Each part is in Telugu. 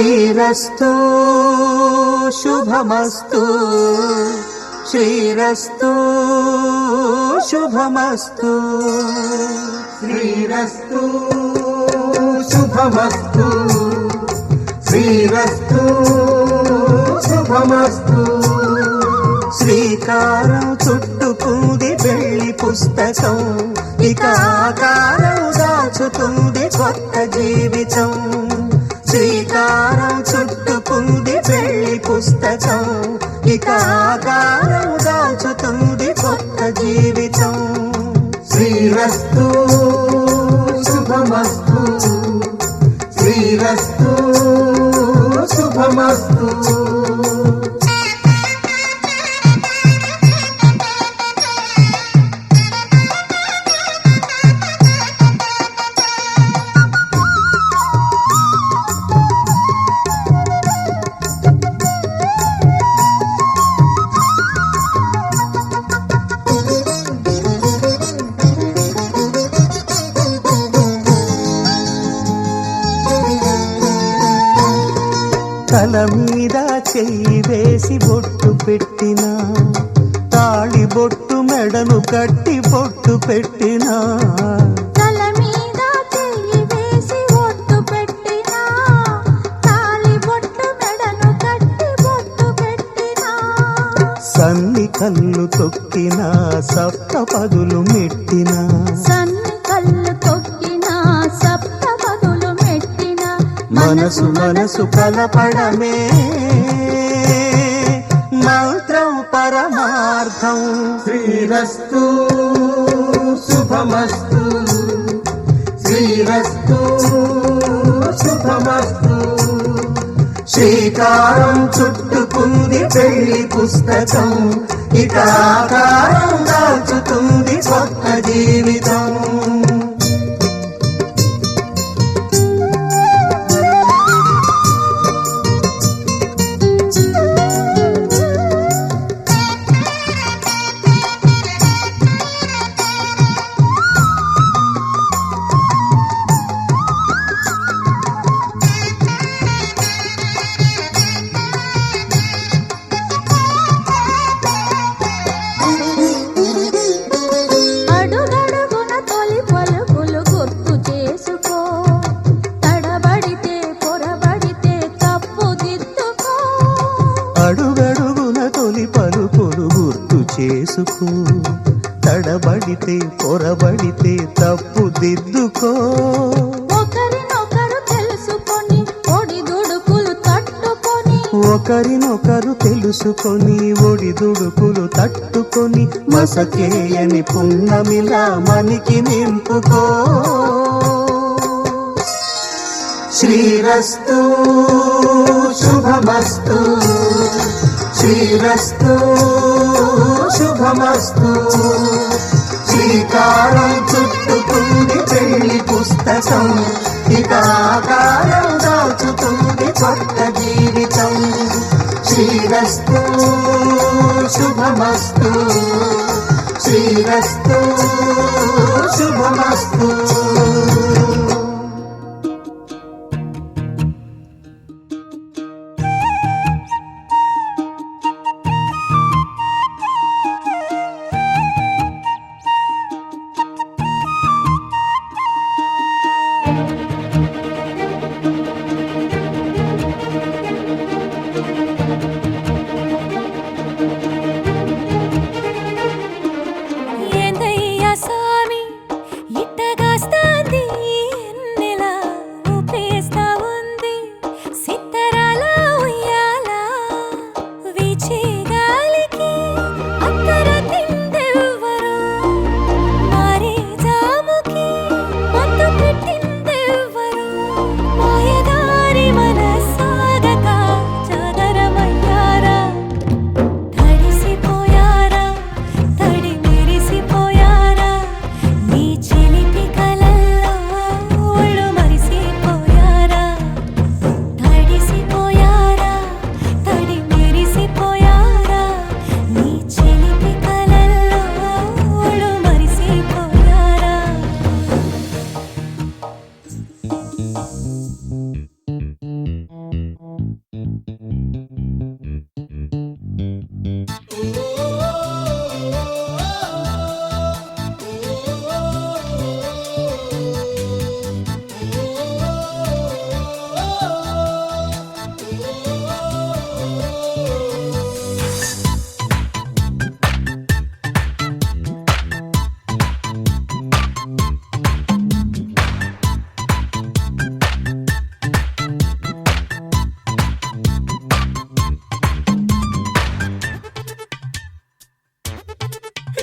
శ్రీరస్తు శుభమస్తు శ్రీరస్తు శుభమస్తు శ్రీరస్తు శుభమస్తు శ్రీరస్తు శుభమస్తు శ్రీకారం చుట్టుకుంది పెళ్లి పుస్తకం ఇక ఆకారం దాచుతుంది కొత్త జీవితం శ్రీకారం చుట్టుకుంది పెళ్లి పుస్తకం ఇక ఆకారం దాచుతుంది కొత్త జీవితం శ్రీరస్తు శుభమస్తు శ్రీరస్తు శుభమస్తు తల మీద చెయ్యి వేసి బొట్టు పెట్టినా తాళి బొట్టు మెడను కట్టి బొట్టు పెట్టినా తల మీద చెయ్యి వేసి బొట్టు పెట్టినా తాళి బొట్టు మెడను కట్టి బొట్టు పెట్టినా సన్ని కళ్ళు తొక్కినా సప్త పదులు మెట్టినా సన్ని కళ్ళు తొక్కినా సప్త పదులు మెట్టినా మనసు మనసు కలపడమే మంత్రం పరమార్థం శ్రీరస్తు శుభమస్తు శ్రీరస్తు శుభమస్తు శ్రీకారం చుట్టుకుంది పెళ్లి పుస్తకం ఇక ఆకారం దాచుతుంది కొత్త జీవితం అడుగడుగున తొలి పలుకులు గుర్తు చేసుకో తడబడితే పొరబడితే తప్పు దిద్దుకో అడుగడుగున తొలి పలుకులు గుర్తు చేసుకో తడబడితే పొరబడితే తప్పు దిద్దుకో ఒకరినొకరు తెలుసుకొని ఒడిదుడుకులు తట్టుకొని ఒకరినొకరు తెలుసుకొని ఒడిదుడుకులు తట్టుకొని మసకేయని పున్నమిలా మనికి నింపుకో శ్రీరస్తు శుభమస్తు శ్రీరస్తు శుభమస్తు శ్రీకారం చుట్టుకుంది పెళ్లి పుస్తకం ఇక ఆకారం దాచుతుంది కొత్త జీవితం శ్రీరస్తు శుభమస్తు శ్రీరస్తు శుభమస్తు ఏందయ్యా సామి ఇట్టగాస్తా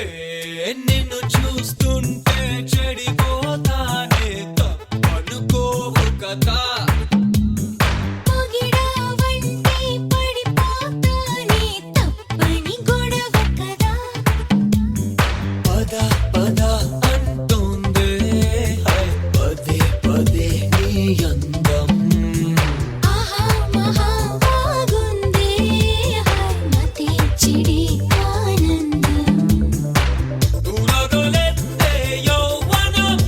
నిన్ను చూస్తుంటే చెడిపోతానే తప్పనుకోవు కదా పొగిడావంటే పడిపోతానే తప్పని గొడవ కదా పద పద అంటుందే హై పదే పదే నీ అందం ఆహా మహా బాగుందే హై మతి చిడి ఆనందం తురగలెత్తే యౌవనం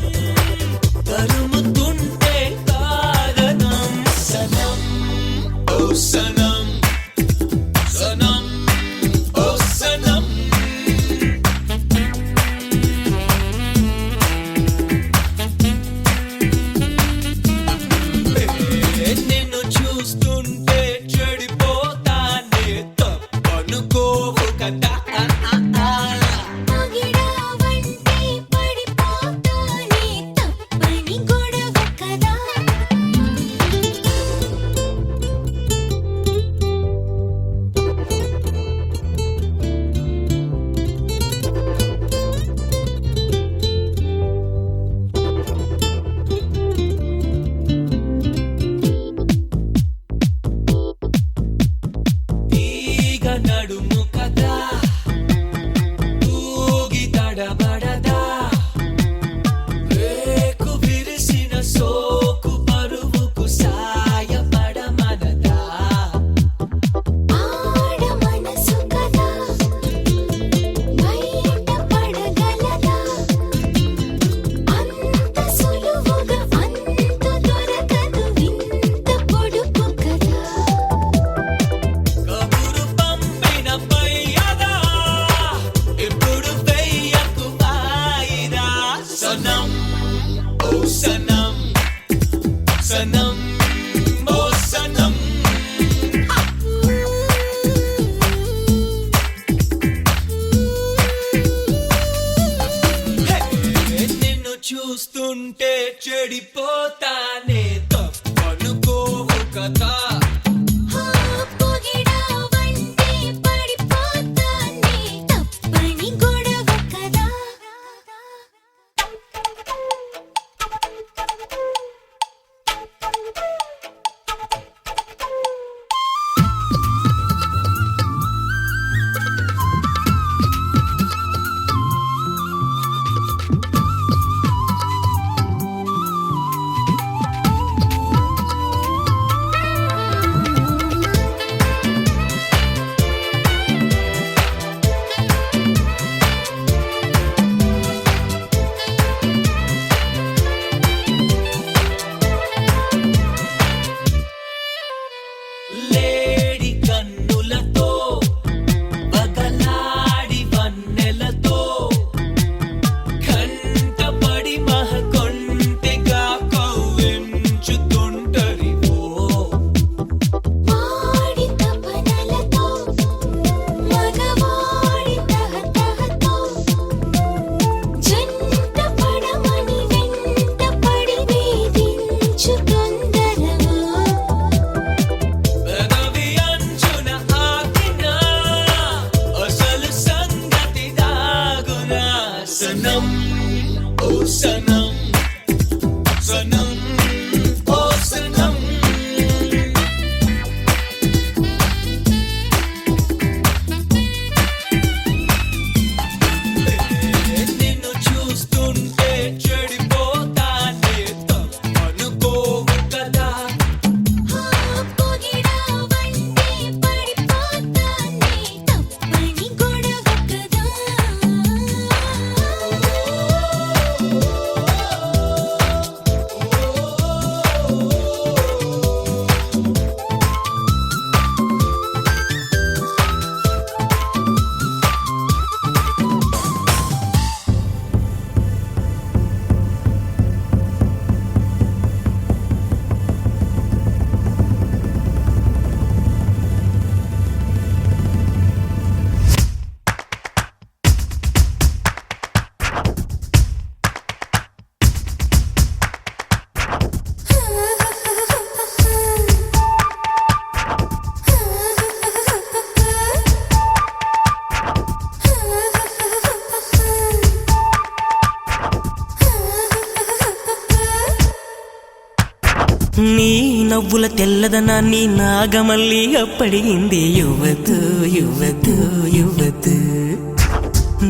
నీ నవ్వుల తెల్లదనాన్ని నాగమల్లి అప్పడిగింది యువతు యువతు యువతు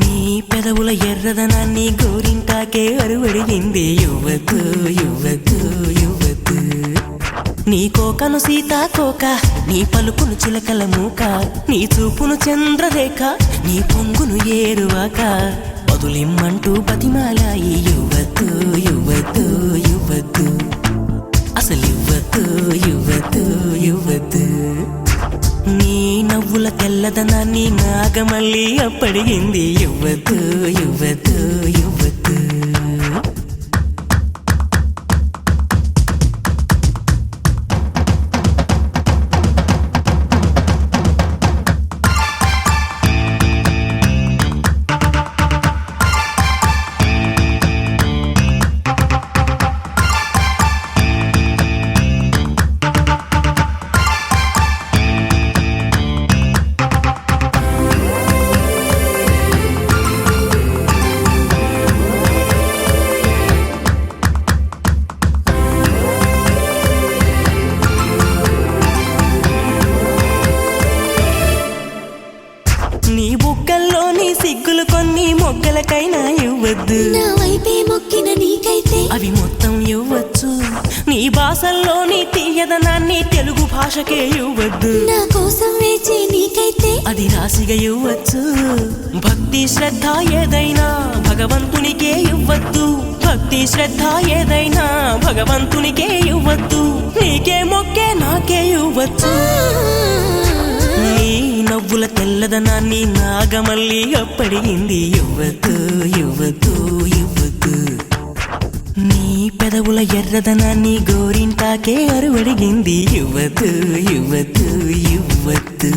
నీ పెదవుల ఎర్రదనాన్ని గోరింటాకే అరువడిగింది యువతు యువతు యువతు నీ కోకను సీతాకోక నీ పలుకును చిలకల మూక నీ చూపును చంద్రరేఖ నీ పొంగును ఏరువాక బదులిమ్మంటూ బతిమాలాయి యువతు యువతు యువతు అసలు యువతు యువతు యువతు నీ నవ్వుల తెల్లదనాన్ని నాగమల్లి అప్పడిగింది యువతు యువతు యువతు నీ బుగ్గల్లోని సిగ్గులు కొన్ని మొగ్గలకైనా ఇవ్వద్దు నా వైపే మొక్కిన నీకైతే అవి మొత్తం ఇవ్వచ్చు నీ భాషల్లోని తీయదనాన్ని తెలుగు భాషకే ఇవ్వద్దు నా కోసం వేచే నీకైతే అది రాశిగా ఇవ్వచ్చు భక్తి శ్రద్ధ ఏదైనా భగవంతునికే ఇవ్వద్దు భక్తి శ్రద్ధ ఏదైనా భగవంతునికే ఇవ్వద్దు నీకే మొక్కే నాకే ఇవ్వచ్చు నీ నవ్వుల తెల్లదనాన్ని నాగమల్లి అప్పడిగింది యువతు యువతు యువతు నీ పెదవుల ఎర్రదనాన్ని గోరింటాకే అరువడిగింది యువతు యువతు యువతు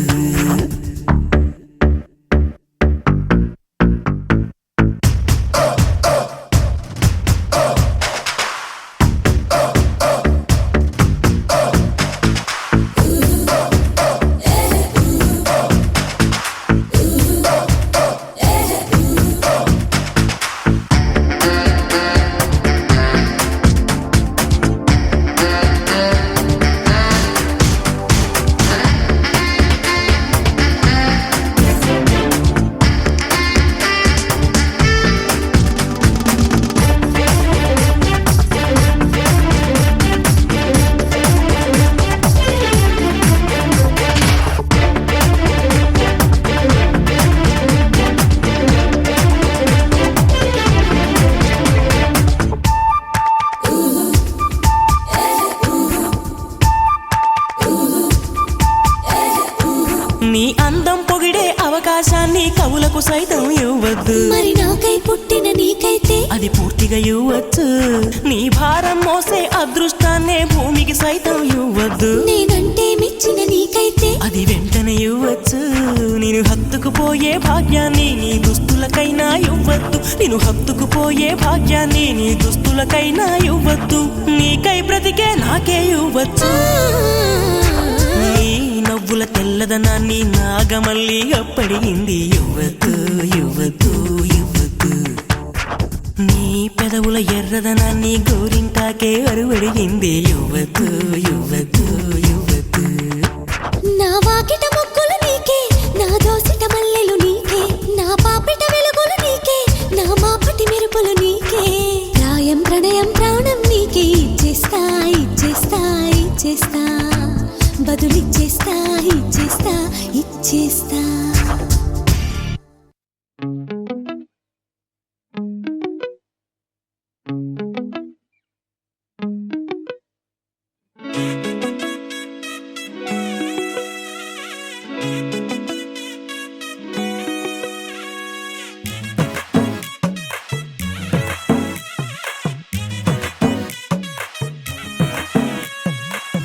నీ అందం పొగిడే అవకాశాన్ని కవులకు సైతం ఇవ్వద్దు మరి నాకై పుట్టిన నీకైతే అది పూర్తిగా ఇవ్వచ్చు నీ భారం మోసే అదృష్టాన్నే భూమికి సైతం ఇవ్వద్దు నేనంటే మెచ్చిన నీకైతే అది వెంటనే ఇవ్వచ్చు నేను హత్తుకుపోయే భాగ్యాన్ని నీ దుస్తులకైనా ఇవ్వద్దు నేను హత్తుకుపోయే భాగ్యాన్ని నీ దుస్తులకైనా ఇవ్వద్దు నీకై బ్రతికే నాకే ఇవ్వచ్చు నీ నవ్వుల తెల్లదనాన్ని నాగమల్లి అప్పడిగింది యువతు యువతు యువతు నీ పెదవుల ఎర్రదనాన్ని గోరింటాకే అరువడిగింది యువతు యువతు యువతు నా వాకిట మొక్కులు నీకే నా దోసిట మల్లెలు నీకే నా పాపిట వెలుగులు నీకే నా మాపటి మెరుపులు నీకే ప్రాయం ప్రణయం ప్రాణం నీకే ఇచ్చేస్తా ఇచ్చేస్తా ఇచ్చేస్తా బదులిచ్చేస్తా ఇచ్చేస్తా ఇచ్చేస్తా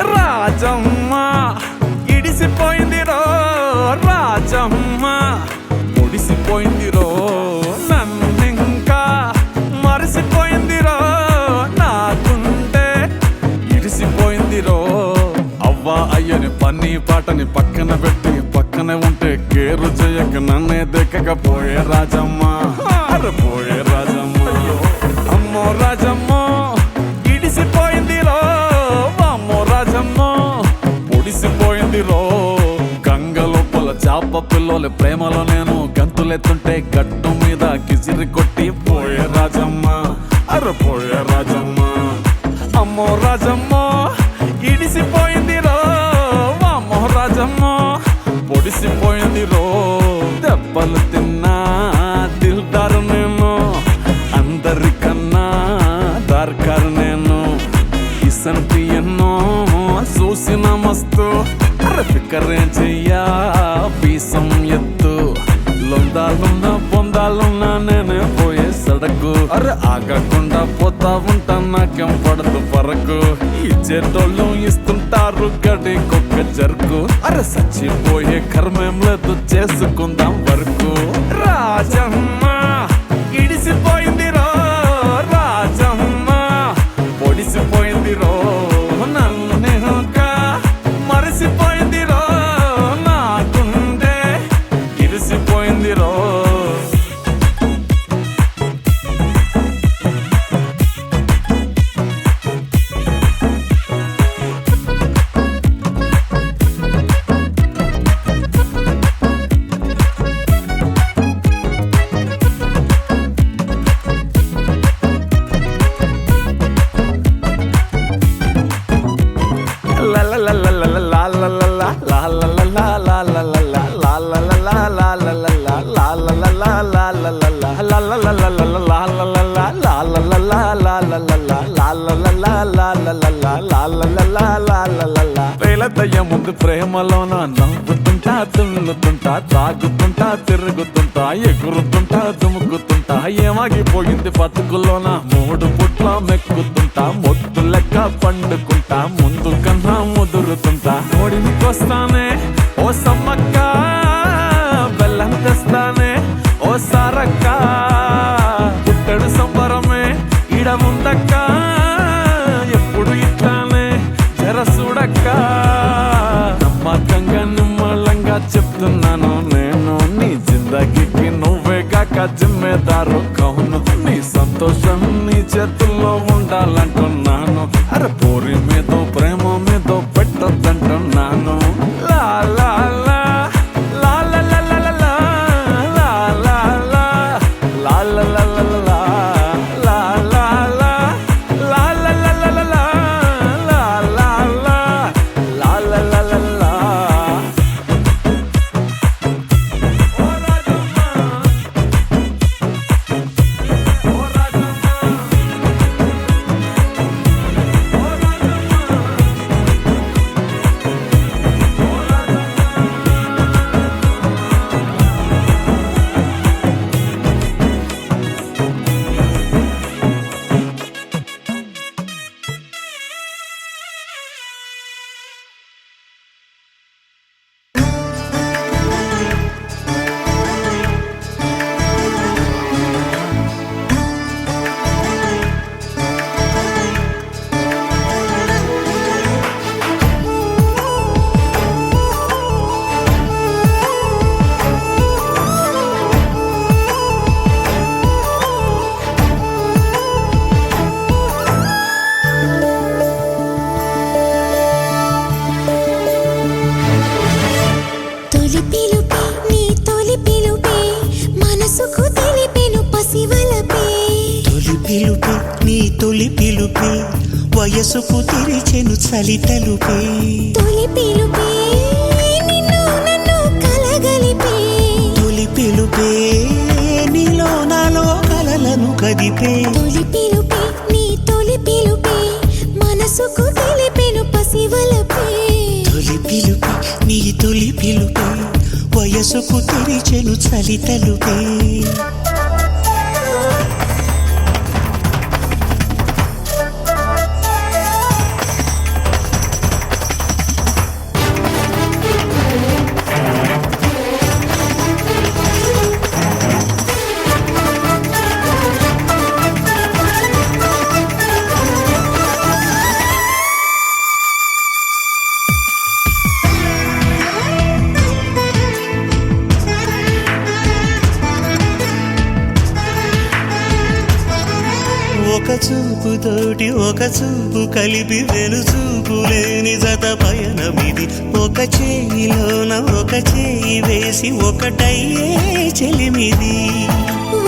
రాజమ్మ ఇడిసిపోయిందిరో రాజమ్మ ముడిసిపోయిందిరో నన్నింకా మరిసిపోయిందిరో నాకుంటే ఇడిసిపోయిందిరో అవ్వ అయ్యని పని పాటని పక్కన పెట్టి పక్కనే ఉంటే కేరు చేయక నన్నే దెక్కకపోయే రాజమ్మ పోయే రాజమ్మ అమ్మో రాజమ్మ ఇడిసిపోయిందిరో అమ్మ కడప పిల్లలు ప్రేమలో నేను గంతులెత్తుంటే గట్టు మీద కిసిరి కొట్టి పోయే రాజమ్మ అరే పోయే రాజమ్మ అమ్మో రాజమ్మ ఇడిసిపోయింది రో అమ్మో రాజమ్మ పొడిసిపోయింది రో దెబ్బలు తిన్నా దిల్దారు నేను అందరికన్నా దార్కారు నేను ఇసంటి ఎన్నో చూసిన మస్తు అరే ఫికరే చెయ్యా పీసం ఎత్తు లొందాలున్నా పొందాలున్నా నేనే పోయే సడకు అరే ఆగకుండా పోతా ఉంటా నాకేం పడదు పరకు ఇచ్చేటోళ్ళు ఇస్తుంటారు గడి కుక్క జరుకు అరే చచ్చిపోయే కర్మేం లేదు చేసుకుందాం వరకు రాజమ్మ ఇడిసిపోయింది రో రాజమ్మ పొడిసిపోయింది రో నన్నుగా మరిసిపోయింది రో నా గుండె ఇరిసిపోయింది రో వేలతయ్య ముందు ప్రేమలోన నవ్వుతుంటా తున్నుతుంటా తాగుతుంటా తిరుగుతుంటా ఎగురుతుంటా దుముకుతుంటా ఏమాగిపోయింది బతుకులోన మూడు పుట్ల మెక్కుతుంటా మొద్దు లెక్క పండుకుంటా ముందు కన్నా ముదురుతుంటా ఓడినికొస్తానే ఓ సమ్మక్క బెల్లం తెస్తానే ఓ సారక్క పుట్టడు సంబరమే ఇడ ఉందక్క ఎప్పుడు ఇట్లానే జర చూడక్క నమ్మకంగా నిమ్మలంగా చెప్తున్నాను నేను నీ జిందగీకి నువ్వే కాక జిమ్మేదారు కౌను నీ సంతోషం నీ చేతుల్లో ఉండాలంటున్నాను అరే పోరి మీదో ప్రేమ మీదో పెట్టొద్దంటున్నాను లా లా లా లా లా లా లా లా లా లా లా లా లా లా లా పిలుపే నీ తొలి పిలుపే వయసుకు తెరిచెను చలి తలుపే తొలి పిలుపే నిన్ను నన్ను కలగలిపే తొలి పిలుపే నీలో నాలో కలలను కదిపే తొలి పిలుపే నీ తొలి పిలుపే మనసుకు తెలిపెను పసివలపే తొలి పిలుపే నీ తొలి పిలుపే వయసుకు తెరిచెను చలి తలుపే చూపుతోటి ఒక చూపు కలిపి వెను చూపు లేని జత పయనమిది ఒక చేయిలోన ఒక చేయి వేసి ఒకటయ్యే చెలిమిది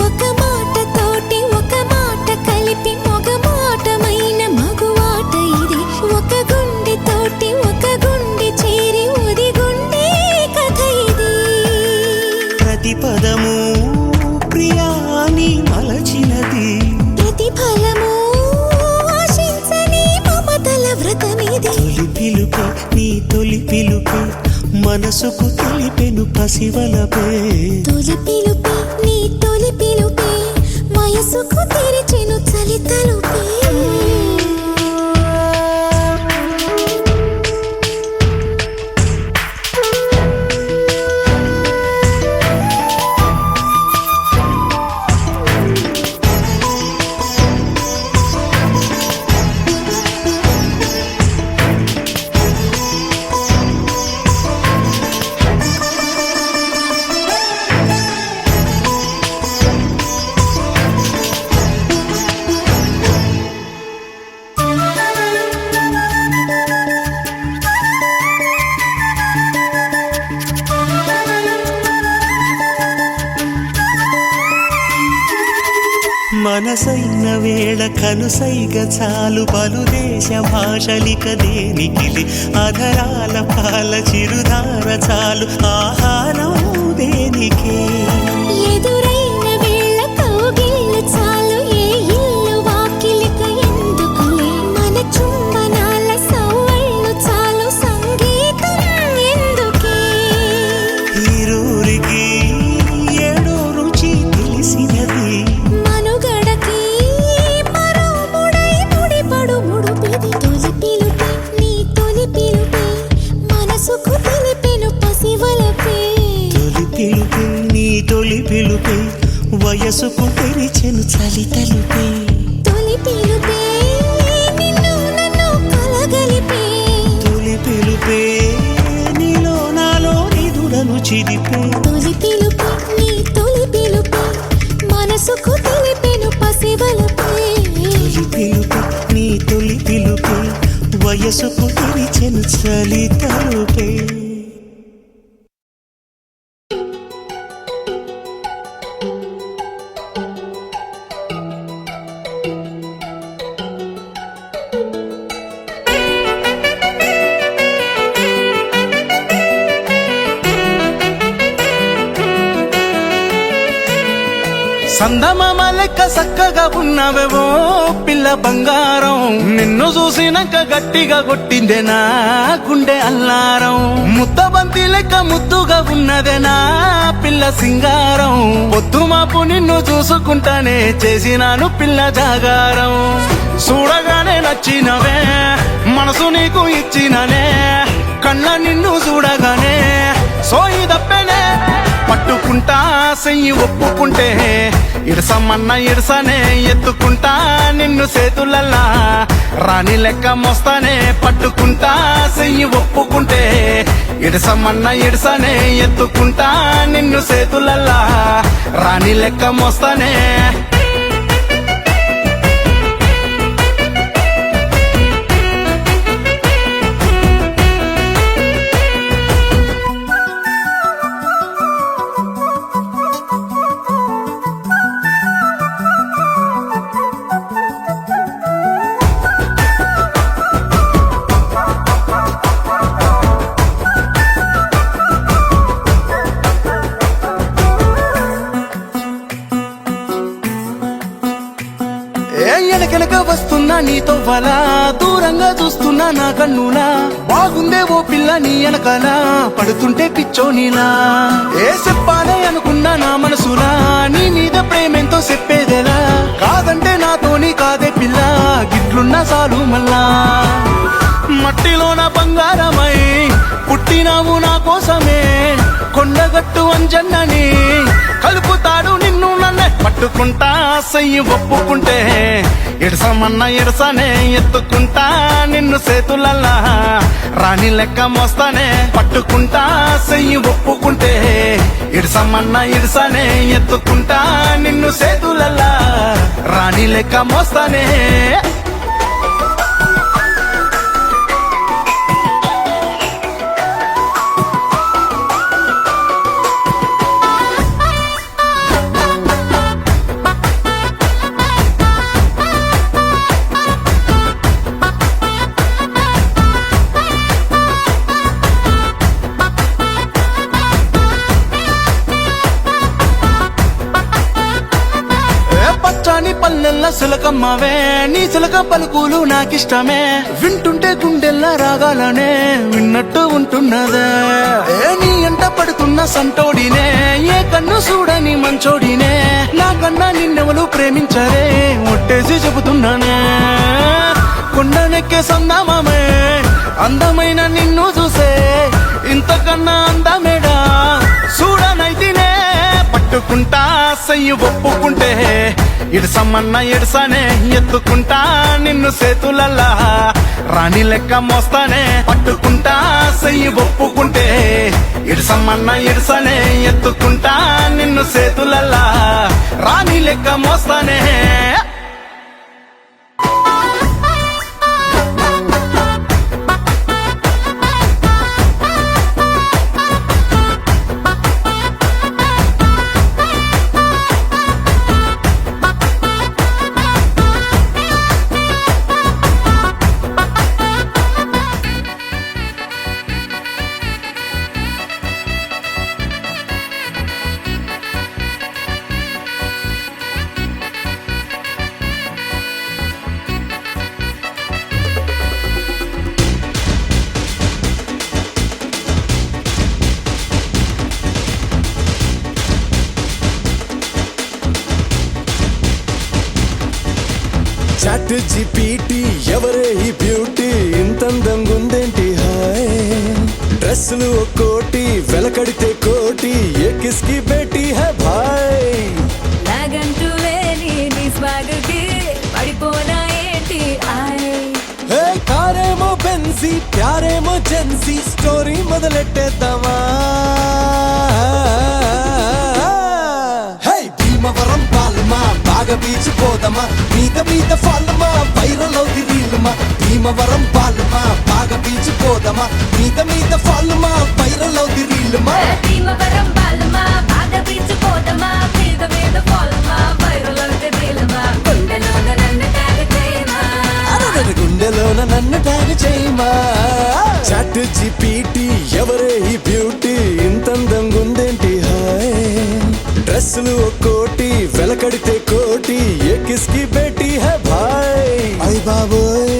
ఒక మాటతోటి ఒక మాట కలిపి మగ మాటమైన మగువాట ఇది ఒక గుండెతోటి ఒక గుండె చేరి ఉది గుండె కథ ఇది ప్రతి పదము ప్రియాని మలచినది ప్రతిఫలము ఆశించని మమతల వ్రతమిది తొలి పిలుపే నీ తొలి పిలుపే మనసుకు తెలిపెను పసివలపే తొలి పిలుపే నీ తొలి పిలుపే వయసుకు తెరిచెను చలి తలుపే మనసైన వేళ కనుసైగ చాలు పలు దేశ భాషలిక దేనికిలి అధరాల పాల చిరుధార చాలు ఆహారం దేనికే ఎదురైన వేళ కౌగిళ్ళు చాలు ఏ ఇల్లు వాకిలిక ఎందుకులే మన చుంబనాల సవ్వళ్ళు చాలు సంగీతం ఎందుకే ఈరూరికి ఏడో రుచి తెలిసినది మనుగడకి మరో ముడై ముడిపడు ముడుపిది తొలి పిలుపే నీ తొలి పిలుపే మనసుకు తెలిపెను పసివలపే తొలి పిలుపే నీ తొలి పిలుపే వయసుకు తెరిచెను చలి తలుపే తొలి పిలుపే నిన్ను నన్ను కలగలిపే తొలి పిలుపే నీలో నాలో నిదుడను చిదిపే తొలి పిలుపే నీ తొలి పిలుపే మనసుకు తెలిపెను పసివలపే తొలి పిలుపే నీ తొలి పిలుపే వయసుకు తెరిచెను చలి తలుపే సందమామ లెక్క చక్కగా ఉన్నవేవో పిల్ల బంగారం నిన్ను చూసినాక గట్టిగా కొట్టిందే నా గుండె అల్లారం ముద్దబంతి లెక్క ముద్దుగా ఉన్నదేనా పిల్ల సింగారం పొద్దుమాపు నిన్ను చూసుకుంటానే చేసినాను పిల్ల జాగారం చూడగానే నచ్చినవే మనసు నీకు ఇచ్చిననే కళ్ళ నిన్ను చూడగానే సోయి దప్పెనే పట్టుకుంటా సెయ్యి ఒప్పుకుంటే ఇడసమన్న ఇడసనే ఎత్తుకుంటా నిన్ను చేతులల్లా రాణి లెక్క మోస్తానే పట్టుకుంటా సెయ్యి ఒప్పుకుంటే ఇడసమన్న ఇడసనే ఎత్తుకుంటా నిన్ను చేతులల్లా రాణి లెక్క మోస్తానే ఎనకెనక వస్తున్నా నీతో వలా దూరంగా చూస్తున్నా నా కన్నులా బాగుందే ఓ పిల్ల నీ వెనకాల పడుతుంటే పిచ్చో నీలా ఏ చెప్పాలే అనుకున్నా నా మనసులా నీ మీద ప్రేమేంతో చెప్పేదేలా కాదంటే నాతోని కాదే పిల్ల గిట్లున్నా చాలు మళ్ళా మట్టిలోన బంగారమై పుట్టినావు నా కోసమే కొండగట్టు అంజన్నని కలుపుతాడు నిన్ను నన్నే పట్టుకుంటా సయ్యి ఒప్పుకుంటే ఇడసమన్న ఇడసనే ఎత్తుకుంటా నిన్ను చేతులల్లా రాణి లెక్క మోస్తానే పట్టుకుంటా సయ్యి ఒప్పుకుంటే ఇడసమన్న ఇడసనే ఎత్తుకుంటా నిన్ను చేతులల్లా రాణి రాణి లెక్క మోస్తానే పచ్చాని పల్లెల్ల సిలకమ్మవే నీ సిలక పలుకులు నాకిష్టమే వింటుంటే గుండెల్లా రాగాలనే విన్నట్టు ఉంటున్నదే నీ ఎంట పడుతున్న సంటోడినే ఏ కన్ను చూడని మంచోడినే నాకన్నా నిన్నెవలు ప్రేమించరే ఒట్టేసి చెబుతున్నానే కొండనెక్కే సందామమే అందమైన నిన్ను చూసే ఇంతకన్నా అందమేడా చూడనైతినే పట్టుకుంటా సయ్యి ఒప్పుకుంటే ఇడసమన్నా ఇడసానే ఎత్తుకుంటా నిన్ను సేతులల్లా రాణి లెక్క మోస్తానే పట్టుకుంటా సయ్యి ఒప్పుకుంటే ఇడసమన్నా ఇడసానే ఎత్తుకుంటా నిన్ను సేతులల్లా రాణి లెక్క మోస్తానే చాట్ జీపీటీ ఎవరే ఈ బ్యూటీ ఇంతందంగుందేంటి హాయ్ డ్రెస్సులు ఒక్కోటి వెలకడితే కోటి ఏ కిస్కి బేటీ హై భాయ్ నాగంటూ లేని నీ స్వాగకి పడిపోనా ఏంటి హే కారేమో బెన్సీ ప్యారేమో జెన్సీ స్టోరీ మొదలెట్టేద్దామా హే భీమవరం పాలమా బాగా బీచ్ పోదమా మీద ఫాలమా వైరల్ అవుది రీలుమా భీమవరం పాలమా బాగా బీచ్ పోదమా మీద ఫాలమా వైరల్ అవుది రీలుమా భీమవరం బాలమా బాగా బీచ్ పోదమా మీద పోలమా వైరల్ అవుతే రీలమా గుండెలోన నన్ను ట్యాగ్ చేయమా అరగని గుండెలోన నన్ను ట్యాగ్ చేయమా చాట్ జీపీటీ ఎవరే ఈ బ్యూటీ ఇంతందంగుందేంటి హాయ్ డ్రెస్సులు ఒక్కోటి వెలకడితే కోటి ఏ కిస్కి బేటీ హై భాయ్ అయ్ బాబోయ్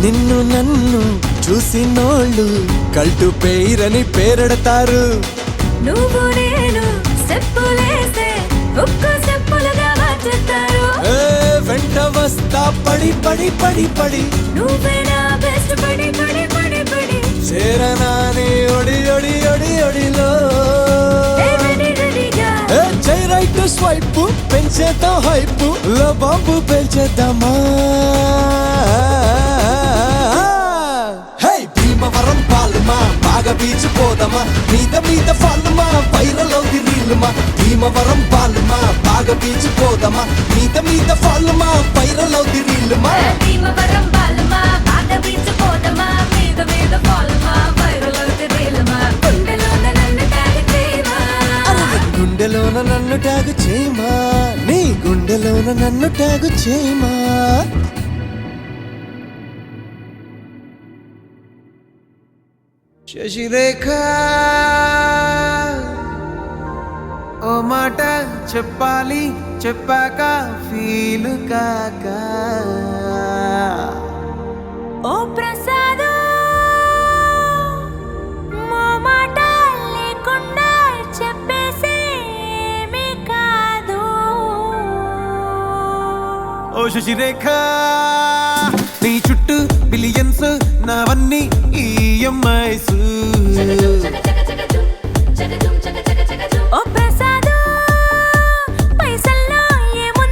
నిన్ను నన్ను చూసినోళ్ళు కల్టు పేరని పేరెడతారు నువ్వు నేను చెప్పులేసే ఒక్క చెప్పులుగా మార్చుతారు ఏ వెంట వస్తా పడి పడి పడి పడి నువ్వే నా బెస్ట్ పడి పడి పడి పడి చేరనాని ఒడి ఒడి ఒడి ఒడిలో రెడీగా ఏ జై రైట్ స్వైప్ పెంచేద్దాం హైప్ లో బాంబు పెంచేద్దామా హే భీమవరం పాలమా బాగా బీచ్ పోదమా మీద ఫాలమా వైరల్ అవుది రీలుమా భీమవరం పాలమా బాగా బీచ్ పోదమా మీద ఫాలమా వైరల్ అవుది రీలుమా భీమవరం బాలమా బాగా బీచ్ పోదమా మీద పోలమా వైరల్ అవుతే రీలమా గుండెలోన నన్ను ట్యాగ్ చేయమా గుండెలోన నన్ను ట్యాగ్ చేయమా నీ గుండెలోన నన్ను ట్యాగ్ చేయమా శశిరేఖ ఓ మాట చెప్పాలి చెప్పాక ఫీల్ కాక ఓ ప్రసాద్ మా మాట లేకుండా చెప్పేసేమీ కాదు ఓ శశిరేఖ నీ చుట్టూ బిలియన్స్ నావన్నీ ఈఎంఐస్ ఓ ప్రసాద్ పైసల్లో ఏముంది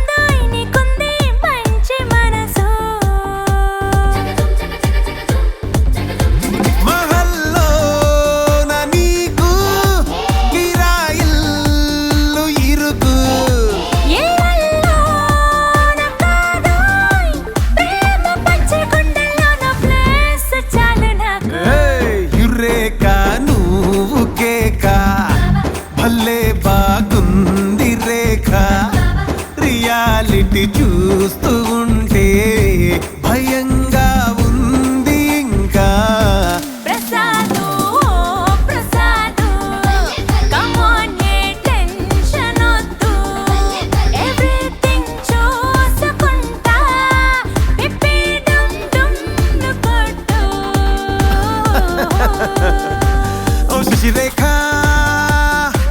రేఖ రియాలిటీ చూస్తూ ఉంటే భయంగా ఉంది ఇంకా Prasad Prasad come on A tension వద్దు ఎవ్రీథింగ్ చూసుకుంటా పిప్పి డుమ్ డుమ్ కొట్టు ఓ శశిరేఖ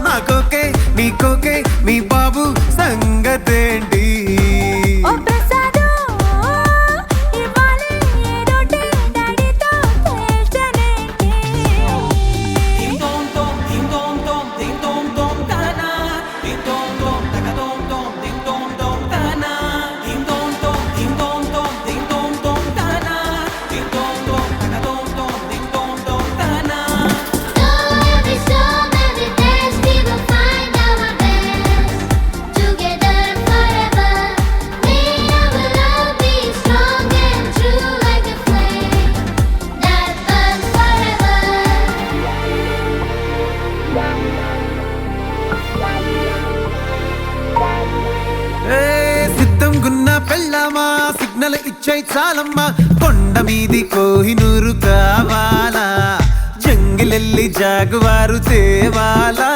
నాకోకే నీకోకే మీ బాబు సంగతేంటి ఓ ప్రసాదు ఇవాళ ఏదోటి డాడీతో తేల్చనేంటి Every storm, every test, we will find our best. Together forever, may our love be strong and true like a flame that burns forever. ఏ సిద్ధం గున్న పెళ్ళామా సిగ్నల్ ఇచ్చాయి చాలమ్మా కొండ మీది కోహినూరు కావాలా జంగిలెల్లి జాగువారు తేవాలా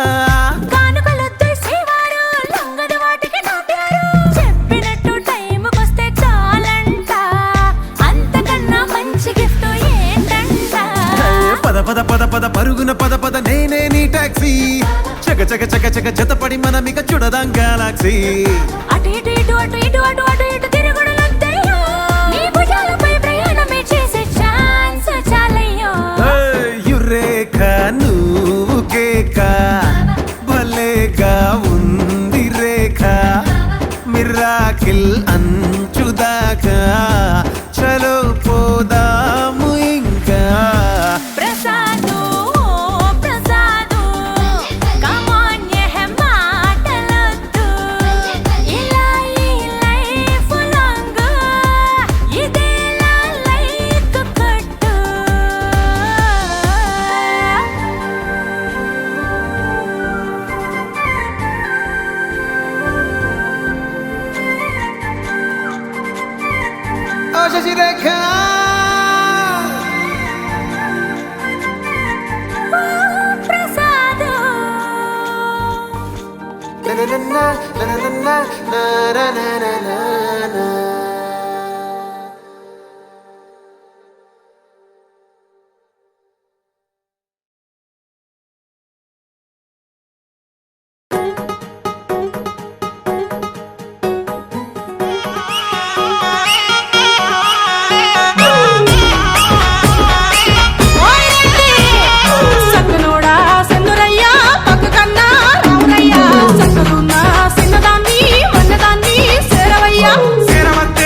కానుకలొద్దు సేవారు లొంగని వాటికి నాటారు చెప్పినట్టు టైంకొస్తే చాలంట అంతకన్నా మంచి గిఫ్ట్ ఏంటంట ఏ పద పద పద పద పరుగున పద పద నేనే నీ టాక్సీ చక చక చక చక జతపడి మనమిక చూడదాం గెలాక్సీ అటు ఇటు ఇటు అటు ఇటు అటు అటు ఇటు తిరుగుడులొద్దయ్యో నీ భుజాలపై ప్రయాణమే చేసే ఛాన్స్ చాలయ్యో యురేఖ నువ్వు కేక భలేగా ఉంది రేఖ మిరాకిల్ అంచుదాకా చలో పోదాము ఇంకా ప్రసాదు ప్రసాదు కమ్ ఆన్ ఏ మాటలొద్దు ఇలా ఈ లైఫ్ లాంగ్ ఇదేలా లైక్ కొట్టు ఓ శశిరేఖ ప్రసాదు లలలలా, లలలలా, లలలలా. సక్కనోడా సెన్నురయ్యా పక్క కన్నా రావురయ్యా సక్కనున్న సిన్నదాన్ని వన్నదాన్ని సేరవయ్యా సేరవత్తే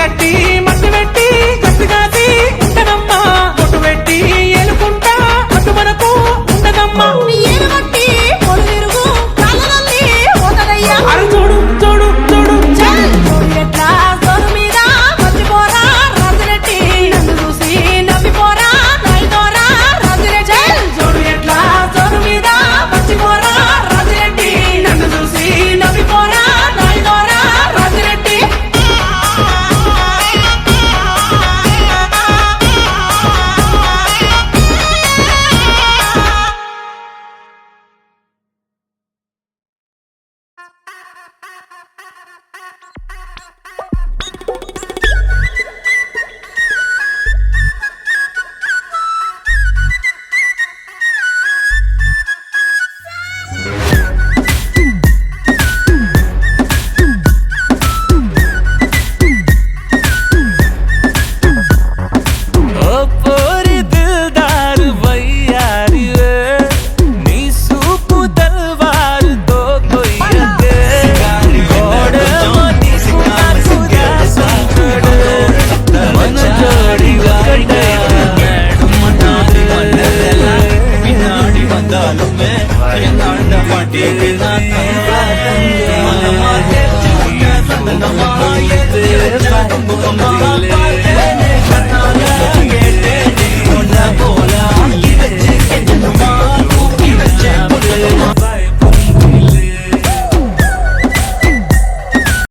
కట్టి మట్టి పెట్టి కట్టుగాసి ఉంటదమ్మా కొట్టు పెట్టి ఏలుకుంటా అటు మనకు ఉండదమ్మా ఏలుగొట్టి పొడువిరుగు కాళ్ళనల్లి పోతదయ్యా. అరు చూడు చూడు చూడు చల్ జోడు ఎట్లా జోరు మీద మర్చిపోరా రాజురెడ్డి నన్ను చూసి నవ్విపోరా నాయనోరా రాజురెడ్డి. చల్ జోడు ఎట్లా జోరు మీద మర్చిపోరా రాజురెడ్డి నన్ను చూసి నవ్విపోరా నాయనోరా రాజురెడ్డి. ఓ పోరి దిల్దార్ వయ్యారి వే నీ సూపు తల్వార్ తో కొయ్యకే ఓడేమో నీకు నాకు దాసంకడే మన జోడి ఒకటే మేడు మనాలి వినాడి బందాలు మే ఎందాండ పాటి వినాని మన మాటే చూకే సందన మాయే